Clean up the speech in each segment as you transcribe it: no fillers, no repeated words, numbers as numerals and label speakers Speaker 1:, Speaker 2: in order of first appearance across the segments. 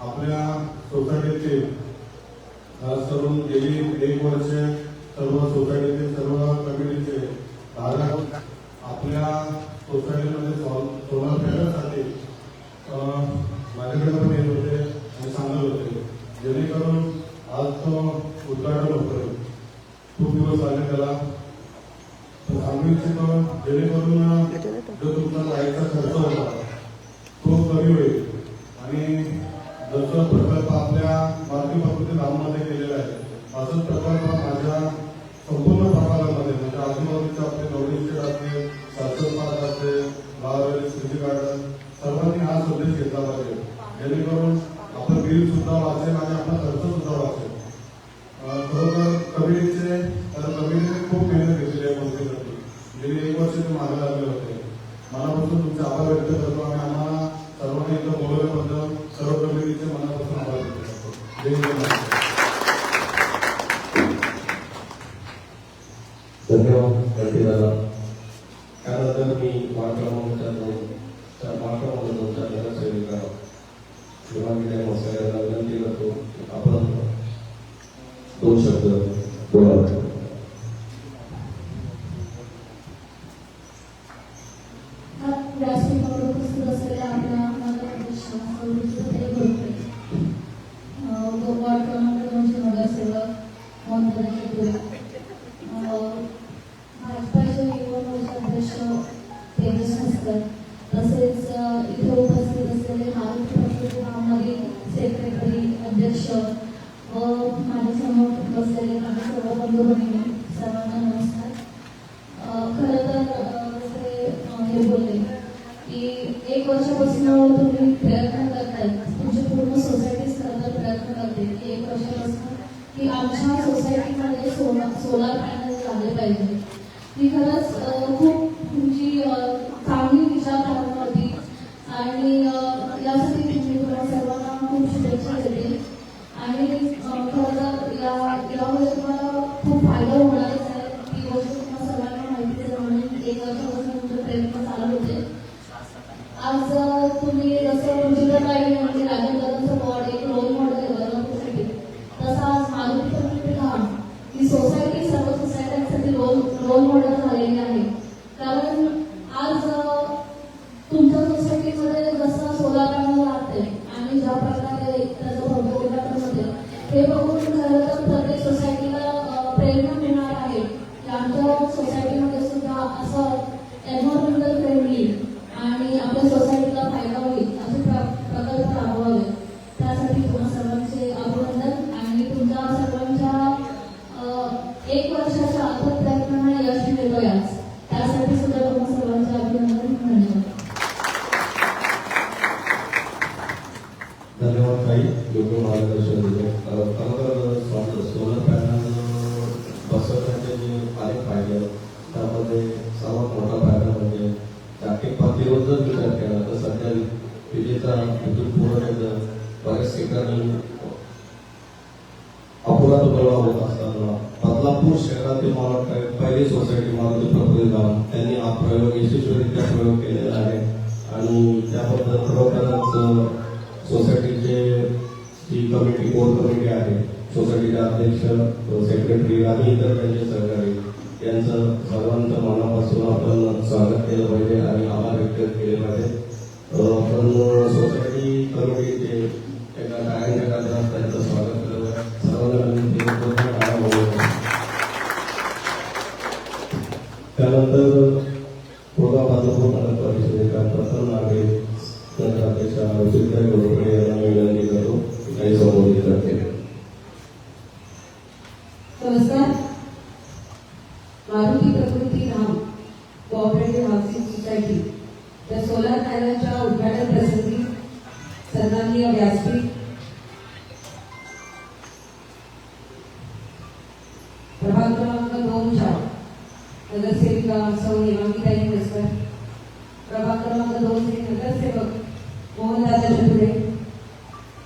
Speaker 1: आपल्या सोसायटीचे खास करून गेली 1 वर्ष सर्व सोसायटीचे सर्व कमिटीचे धारक आपल्या सोसायटीमध्ये सोलर पॅनलसाठी माझ्याकडे पण येत होते आणि सांगत होते, जेणेकरून आज तो उद्घाटन होतोय. खूप दिवस झाले त्याला. तर सांगू इच्छितो जेणेकरून जो तुमचा लाईटचा खर्च होता तो कमी होईल. आणि जसं प्रकल्प आपल्या मारुती प्रकृती धाममध्ये केलेला आहे असंच प्रकल्प माझ्या संपूर्ण प्रभागामध्ये म्हणजे आजूबाजूचे आपले गवळी असते, सासर पार्क असते, गावावरील सिटी गार्डन सर्वांनी हा संदेश घेतला पाहिजे, जेणेकरून आपलं बिल सुद्धा वाचेल आणि आपला खर्च सुद्धा वाचेल. खरोखर कमिटीने खूप मेहनत घेतलेली आहे मंत्रीसाठी. गेली 1 वर्ष ते मागे लागले होते. मनापासून तुमचे आभार व्यक्त करतो आणि आम्हाला सर्वांनी इथं बोलवल्याबद्दल सर्व कमिटीचे मनापासून आभार व्यक्त करतो. जय हिंद.
Speaker 2: धन्यवाद. त्यानंतर मी महाराष्ट्रामध्ये 2 नगरसेविका शिवाजी मसाल्याला विनंती करतो, आपण 2 शब्द बोलावे.
Speaker 3: तसेच इथे उपस्थित असलेले मारुती प्रकृती धाममधील सेक्रेटरी, अध्यक्ष व माझ्यासमोर बसलेले माझे सर्व बंधू भगिनी, सर्वांना नमस्कार. खरं तर हे बोलले की 1 वर्षापासून तुम्ही प्रयत्न करताय, तुमची पूर्ण सोसायटीज खरं प्रयत्न करते की 1 वर्षापासून की आमच्या सोसायटीमध्ये सोलार पॅनल झाले पाहिजे. ती खरंच खूप तुमची चांगली विचारधारणा होती आणि यासाठी तुम्ही सर्वांना खूप शुभेच्छा देते. आणि खरं तर यामुळे तुम्हाला खूप फायदा होणारच आहे. ती गोष्ट तुम्हाला सर्वांना माहितीच आहे, म्हणून 1 वर्षापासून तुमचे प्रयत्न चालू होते. आज तुम्ही जसं रुचिराताई म्हणजे राजेंद्रांचं वॉर्ड एक रोल मॉडेल आहे बदलापूरसाठी, तसा आज मारुती प्रकृती धाम ही सोसायटी सर्व सोसायट्यांसाठी रोल मॉडेल झालेली आहे. कारण आज तुमच्या सोसायटीमध्ये जसं सोलार पॅनल लागते आणि ज्या प्रकारे त्याचं भव्य उद्घाटन होते हे बघून खरं तर प्रत्येक सोसायटीला प्रेरणा मिळणार आहे की आमच्या सोसायटीमध्ये सुद्धा असं एन्व्हायरमेंटल फ्रेंडली आणि आपल्या सोसायटीला फायदा होईल असे प्रकल्प राबवावे. त्यासाठी तुम्हा सर्वांचे अभिनंदन आणि तुमच्या सर्वांच्या 1 वर्षाच्या अथक प्रयत्नांना यश मिळतोय आज, त्यासाठी सुद्धा तुम्हा सर्वांचे अभिनंदन.
Speaker 2: धन्यवाद ताई, योग्य मार्गदर्शन दिले. सोलर पॅनल बसवण्याचे जे अनेक फायदे त्यामध्ये सर्वात मोठा फायदा म्हणजे जागतिक पातळीवर जर विचार केला तर सध्या विजेचा विद्युत पुरवठ्याचा बऱ्याच ठिकाणी अपुरा तुटवडा होत असताना बदलापूर शहरातील मला वाटतं पहिली सोसायटी मारुती प्रकृती धाम त्यांनी हा प्रयोग यशस्वीरित्या प्रयोग केलेला आहे. आणि त्याबद्दल खरोखरच सोसायटीचे जी कमिटी कोर कमिटी आहे, सोसायटीचे अध्यक्ष, सेक्रेटरी आणि इतर त्यांचे सहकारी यांचं सर्वांचं मनापासून आपण स्वागत केलं पाहिजे आणि आभार व्यक्त केले पाहिजे. आपण सोसायटी कमिटीचे एका टाळ्यांच्या गजरात त्यांचं स्वागत केलं पाहिजे. सर्वांना विनंती करतो. त्यानंतर प्रोग्राम नगर परिषदेच्या प्रथम नागरिक नगराध्यक्ष रुचिताई गोडबोले यांना विनंती करतो काही संबोधित करते.
Speaker 4: नमस्कार. मारुती प्रकृती धाम कोऑपरेटिव्ह हाऊसिंग सोसायटी त्या सोलार पॅनलच्या उद्घाटन प्रसंगी सन्माननीय व्यासपीठ, प्रभाग क्रमांक 2च्या नगरसेविका सौ हेमांगीताई म्हैसकर, प्रभाग क्रमांक 2 चे नगरसेवक मोहनदादा चतुरे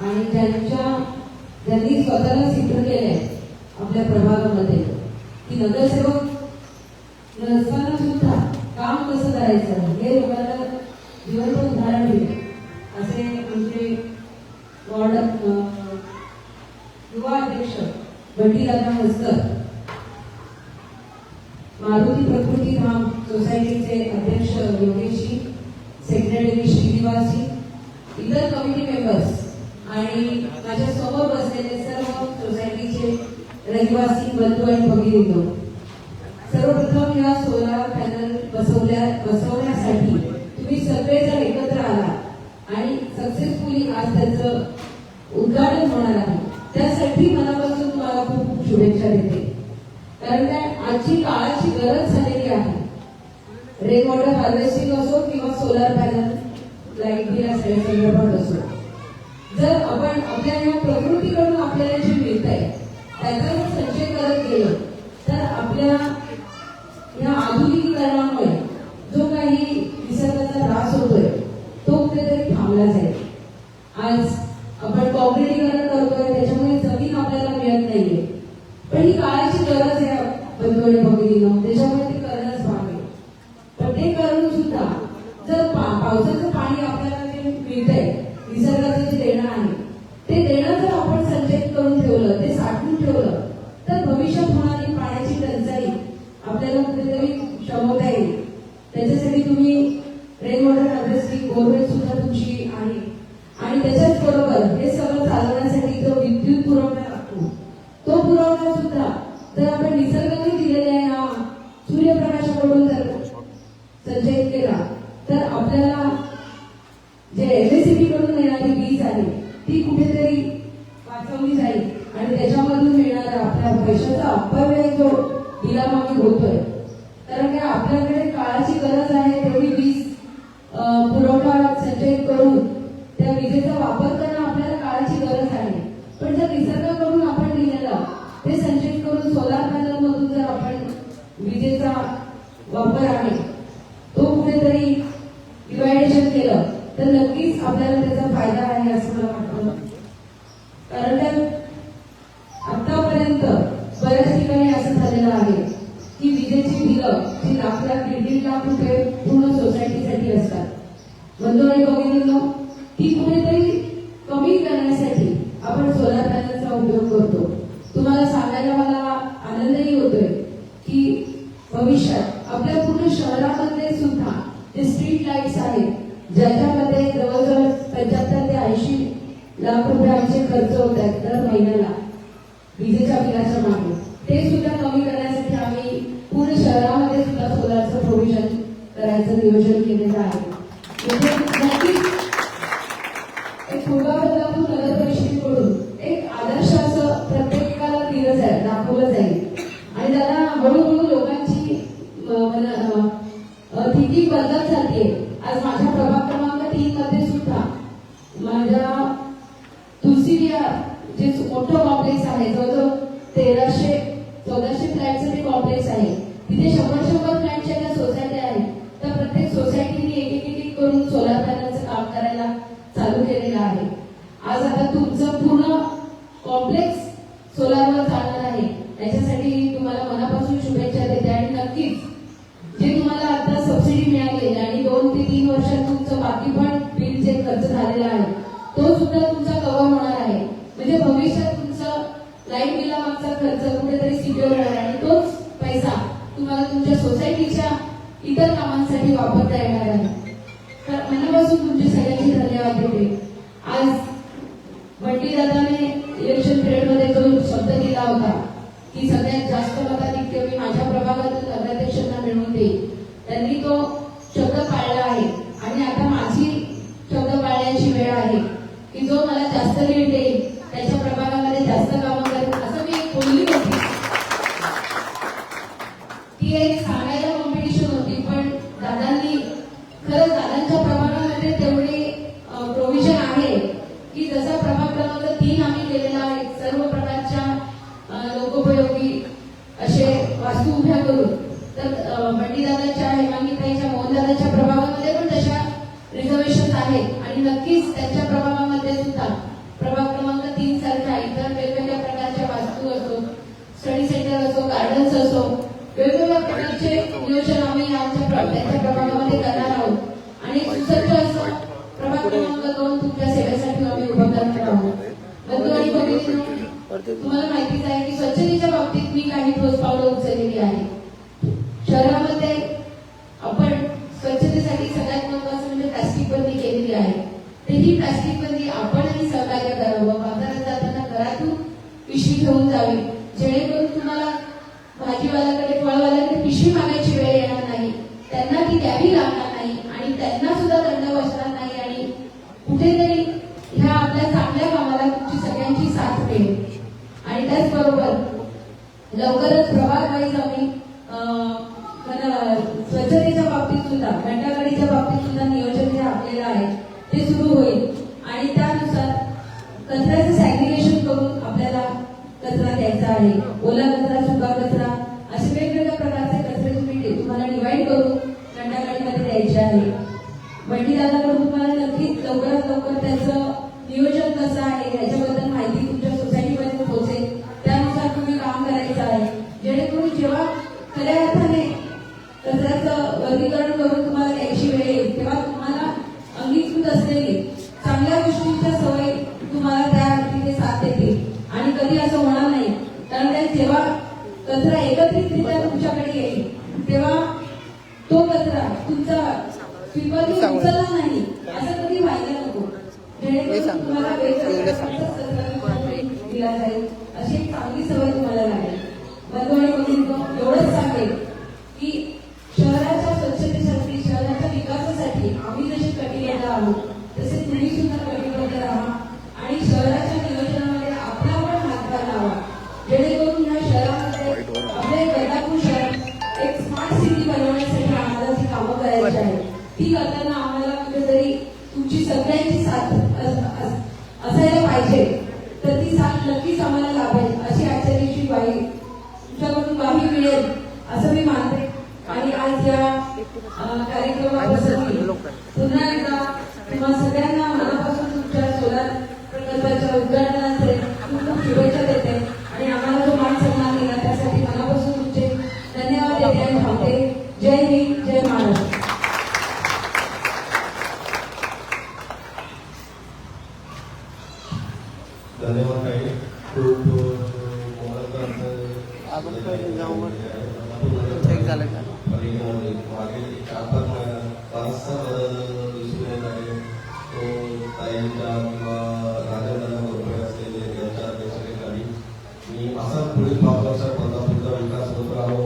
Speaker 4: आणि ज्यांनी स्वतःला सिद्ध केले आपल्या प्रभागामध्ये की नगरसेवक नसताना सुद्धा काम कसं करायचं हे लोकांना जीवनभर उदाहरण दिले. असे आमचे बंटीदादा हसकर, मारुती प्रकृती धाम सोसायटीचे अध्यक्ष योगेशजी, सेक्रेटरी श्रीनिवासजी, इतर कमिटी मेंबर्स आणि माझ्या समोर बसलेले सर्व सोसायटीचे रहिवासी बंधू आणि भगिनींनो, सर्वप्रथम या सोलार पॅनल बसवण्यासाठी तुम्ही सगळेजण एकत्र आला आणि सक्सेसफुली आज त्याचं उद्घाटन होणार आहे. त्यासाठी मनापासून तुम्हाला खूप खूप शुभेच्छा देते. कारण काय, आजची काळाची गरज झालेली आहे. रेन वॉटर हार्वेस्टिंग असो किंवा सोलार पॅनल लाईट बिल संदर्भात असो, जर आपण आपल्या या प्रकृतीकडून आपल्याला जे मिळत आहे त्याचा जर संचय करत गेलो तर आपल्या या आधुनिकीकरणामुळे जो काही निसर्गाचा ऱ्हास होतोय तो कुठेतरी थांबला जाईल. आज आपण काँक्रिटीकरण करतोय, त्याच्यामुळे जमीन आपल्याला मिळत नाहीये, पण ही काळाची गरज आहे बंधू भगिनींनो, त्याच्यामुळे ते करणंच भाग. पण ते करून सुद्धा जर पावसाचं पाणी आपल्याला जे मिळतंय, निसर्गाचं जे देणं आहे, ते देणं जर आपण संचयित करून ठेवलं, ते साठवून ठेवलं, तर भविष्यात होणारी पाण्याची टंचाई आपल्याला कुठेतरी शमवता येईल. त्याच्यासाठी तुम्ही रेन वॉटर हार्वेस्टिंग बोरवेल सुद्धा तुमची आहे आणि त्याच्याच बरोबर हे सगळं चालवण्यासाठी जो विद्युत पुरवठा लागतो, तो पुरवठा सुद्धा जर आपण निसर्गाने दिलेल्या या सूर्यप्रकाशाकडून जर संचयित केला तर आपल्याला जे एलएसीबी कडून येणारी वीज आहे ती कुठेतरी वाचवली जाईल आणि त्याच्यामधून मिळणारा आपल्या पैशाचा अपव्यय जो बिलामागे होतोय, कारण काय आपल्याकडे काळाची गरज आहे तेवढी वीज पुरवठा संचयित करून त्या विजेचा वापर करणं आपल्याला काळाची गरज आहे. पण जर निसर्गाकडून आपण दिलेलं ते संचयित करून सोलार पॅनल मधून जर आपण विजेचा वापर आहे तो कुठेतरी डिवायडेशन केलं तर नक्कीच आपल्याला त्याचा फायदा आहे असं मला वाटतं. कारण त्या आतापर्यंत बऱ्याच ठिकाणी असं झालेलं आहे की विजेची बिलं जी लाख दीड लाख रुपये पूर्ण सोसायटीसाठी असतात, बंधू आणि भगिनींनो, ती कुठेतरी कमी करण्यासाठी आपण सोलार पॅनलचा उपयोग करतो. तुम्हाला सांगायला मला आनंदही होतोय की भविष्यात आपल्या पूर्ण शहरामध्ये सुद्धा जे स्ट्रीट लाईट्स आहेत, ज्याच्यामध्ये जवळजवळ 75 ते 80 लाख रुपयांचे खर्च होत आहेत दर महिन्याला विजेच्या बिलाच्या मागे, ते सुद्धा कमी करण्यासाठी आम्ही पूर्ण शहरामध्ये सुद्धा सोलारचं प्रोव्हिजन करायचं नियोजन केलेलं आहे. नक्कीच एक बदलापूर नगर परिषदेकडून एक आदर्श असं प्रत्येकाला दाखवलं जाईल आणि त्याला हळूहळू लोकांची थिंकिंग बदलत जाते. आज माझ्या प्रभाग क्रमांक 3 मध्ये सुद्धा माझ्या तुलसी विहार जे मोठं कॉम्प्लेक्स आहे, जवळजवळ 1300-1400 फ्लॅटचं ते कॉम्प्लेक्स आहे, तिथे 100 फ्लॅटच्या ज्या सोसायटी आहेत त्या प्रत्येक सोसायटीने एक करून सोलार पॅनलचं काम करायला चालू केलेलं आहे. आज आता तुमचं पूर्ण कॉम्प्लेक्स सोलारवर चालणार आहे, याच्यासाठी तुम्हाला मनापासून शुभेच्छा देते. आणि नक्कीच जे तुम्हाला आता सबसिडी मिळाली आणि 2 ते 3 वर्षात तुमचं बाकी पण बिल जे खर्च झालेला आहे तो सुद्धा तुमचा कव्हर होणार आहे. म्हणजे भविष्यात तुमचं लाईट बिला मागचा खर्च कुठेतरी सिक्युअर राहणार आणि तोच पैसा तुम्हाला तुमच्या सोसायटीच्या इतर कामांसाठी वापरता येणार आहे. तर मनापासून तुमचे सगळ्यांचे धन्यवाद देते. आज बंटीदादाने इलेक्शन पिरियडमध्ये जो शब्द दिला होता की सगळ्यात जास्त मताधिक्य मी माझ्या प्रभागातील नगराध्यक्षांना मिळवून देईल, त्यांनी तो शब्द पाळला आहे आणि आता माझी शब्द पाळण्याची वेळ आहे की जो मला जास्त लीड देईल त्याच्या प्रभागामध्ये जास्त कामं करेल असं मी एक बोलली होती. ती एक सांगायला कॉम्पिटिशन होती, पण दादांनी खरंच दादांच्या प्रभागामध्ये तेवढे प्रोव्हिजन आहे की जसा प्रभाग क्रमांक 3 आम्ही केलेला आहे, सर्व प्रकारच्या लोकोपयोगी असे वास्तू उभ्या करून, तर बंटीदादाच्या, हेमांगीताईच्या, मोहनदादाच्या प्रभागामध्ये पण तशा रिझर्वेशन आहेत आणि नक्कीच त्यांच्या प्रभागामध्ये सुद्धा प्रभाग क्रमांक
Speaker 3: तुम्हाला माहितीच आहे की स्वच्छतेच्या बाबतीत मी काही ठोस पावलं उचललेली आहे. शहरामध्ये आपण स्वच्छतेसाठी सगळ्यात महत्त्वाचं म्हणजे प्लास्टिक बंदी केलेली आहे. तर ही प्लास्टिक बंदी आपणही सहकार्य करावं. बाजारात जाताना घरातून पिशवी घेऊन जावी, जेणेकरून तुम्हाला भाजीवाल्याकडे फळवाल्याकडे पिशवी मागायची वेळ येणार नाही, त्यांना ती द्यावी लागणार नाही आणि त्यांना सुद्धा दंड बसणार नाही आणि कुठेतरी ह्या आपल्या चांगल्या कामाला तुमची सगळ्यांची साथ मिळेल. आणि त्याचबरोबर लवकरच प्रभाग वाईज आम्ही स्वच्छतेच्या बाबतीत सुद्धा घंटागाडीच्या बाबतीत सुद्धा नियोजन जे आपल्याला आहे ते सुरू होईल आणि त्यानुसार कचऱ्याचं सॅग्रिगेशन करून आपल्याला कचरा द्यायचा आहे. ओला कचरा, सुका कचरा असे वेगवेगळ्या प्रकारचे कचऱ्याची पेटी तुम्हाला डिवाइड करून घंटागाडीमध्ये द्यायचे आहे. बंडीदादाकडून तुम्हाला नक्कीच लवकरात लवकर त्याचं नियोजन कसं आहे याच्याबद्दल माहिती तुमच्या सोसायटीमध्ये पोहोचेल. त्यानुसार तुम्ही काम करायचं आहे, जेणेकरून जेव्हा खऱ्या अर्थाने कचऱ्याचं वर्गीकरण करून तुम्हाला द्यायची वेळ येईल तेव्हा तुम्हाला अंगीकृत असलेली चांगल्या गोष्टींच्या सवय तुम्हाला त्या तिथे साथ देतील आणि कधी असं होणार नाही. कारण त्या जेव्हा कचरा एकत्रितरित्या तुमच्याकडे येईल तेव्हा तो कचरा तुमचा स्वीकारून उचलला नाही असं कधी व्हायला नको, जेणेकरून तुम्हाला दिला जाईल अशी एक चांगली सवय तुम्हाला लागेल. बंधू आणि भगिनींनो, एवढंच सांगेल की शहराच्या स्वच्छतेसाठी, शहराच्या विकासासाठी आम्ही जसे कटिबद्ध आहोत तसे तुम्ही सुद्धा कटिबद्ध राहा आणि शहराच्या नियोजनामध्ये आपला पण हातभार लावा, जेणेकरून या शहरामध्ये आपले बदलापूर शहर एक स्मार्ट सिटी बनवण्यासाठी आम्हाला जी कामं करायची आहेत ती करताना आम्हाला कुठेतरी तुमची सगळ्यांची साथ असायला पाहिजे. तर ती साथ नक्कीच आम्हाला लाभेल अशी आजच्या दिवशी ग्वाही तुमच्याकडून ग्वाही मिळेल असं मी मानते. आणि आज या कार्यक्रमाप्रसंगी पुन्हा एकदा तुम्हा सगळ्यांना मनापासून तुमच्या सोलार प्रकल्पाच्या उद्घाटनाचे खूप खूप शुभेच्छा देते आणि आम्हाला जो मान सन्मान दिला त्यासाठी मनापासून तुमचे धन्यवाद देते आणि थांबते. जय हिंद, जय महाराष्ट्र.
Speaker 2: धन्यवाद ताई. खूप मागील 4-5 महिन्यात बराचसा बदल दिसून येत आहे. तो ताईंच्या किंवा राजेंद्र बरोबर असलेले यांच्या अध्यक्षतेखाली मी असा पुढील 5 वर्षात बदलापूरचा विकास होत राहो.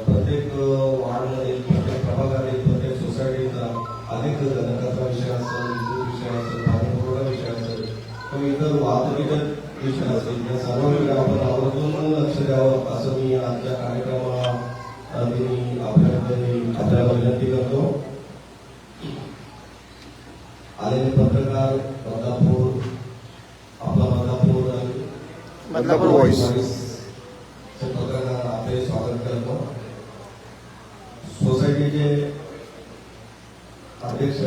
Speaker 2: प्रत्येक वार्डमध्ये, प्रत्येक प्रभागातील, प्रत्येक सोसायटीचा अनेक घनकचरा विषय असेल, विद्युत विषय असेल, पाणीपुरवठा विषय असेल, तो इतर वाहतुकीचा विषय असेल, या सर्वांकडे आपण आवर्जून लक्ष द्यावं असं मी आजच्या कार्यक्रमाला आपल्याला विनंती करतो. आलेले पत्रकार बदलापूर व्हॉइस पत्रकार आपले स्वागत करतो. सोसायटीचे अध्यक्ष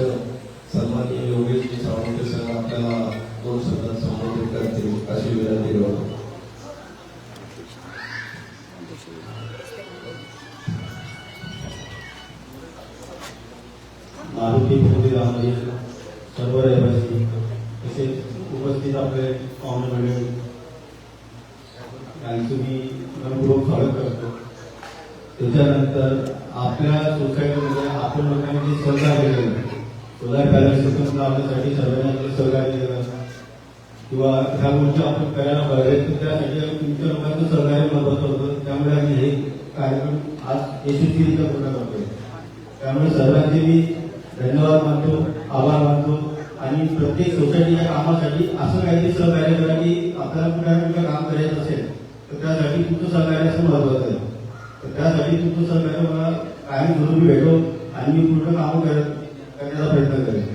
Speaker 2: सन्माननीय योगेशजी सावंत सर आपल्याला 2 शब्दात संबोधित करतील अशी विनंती करतो.
Speaker 5: मारुती मंदिरामध्ये सर्व रहिवासी तसेच उपस्थित आपले पाहुणे मंडळी यांचं मी मनपूर्वक स्वागत करतो. त्याच्यानंतर आपल्या सोसायटीमध्ये आपण लोकांनी जे सहकार्य केलं, सोलार पॅनल सिस्टमला आपल्यासाठी सर्वांनी सहकार्य केलं किंवा ह्या गोष्टी आपण करायला पाहिजे, तर त्यासाठी तुमच्या लोकांचं सहकार्य महत्वाचं होतं. त्यामुळे आम्ही हे कार्यक्रम आज यशस्वीरित्या पूर्ण करतोय. त्यामुळे सर्वांचे मी धन्यवाद मानतो, आभार मानतो आणि प्रत्येक सोसायटीच्या कामासाठी असं काहीतरी सहकार्य करा की आपल्याला कुठे काम करायचं असेल तर त्यासाठी तुमचं सहकार्य असं महत्वाचं आहे. तर त्यासाठी तुमचं सहकार्य मला कायम जरुरी भेटो आणि मी पूर्ण कामं करण्याचा प्रयत्न करेन.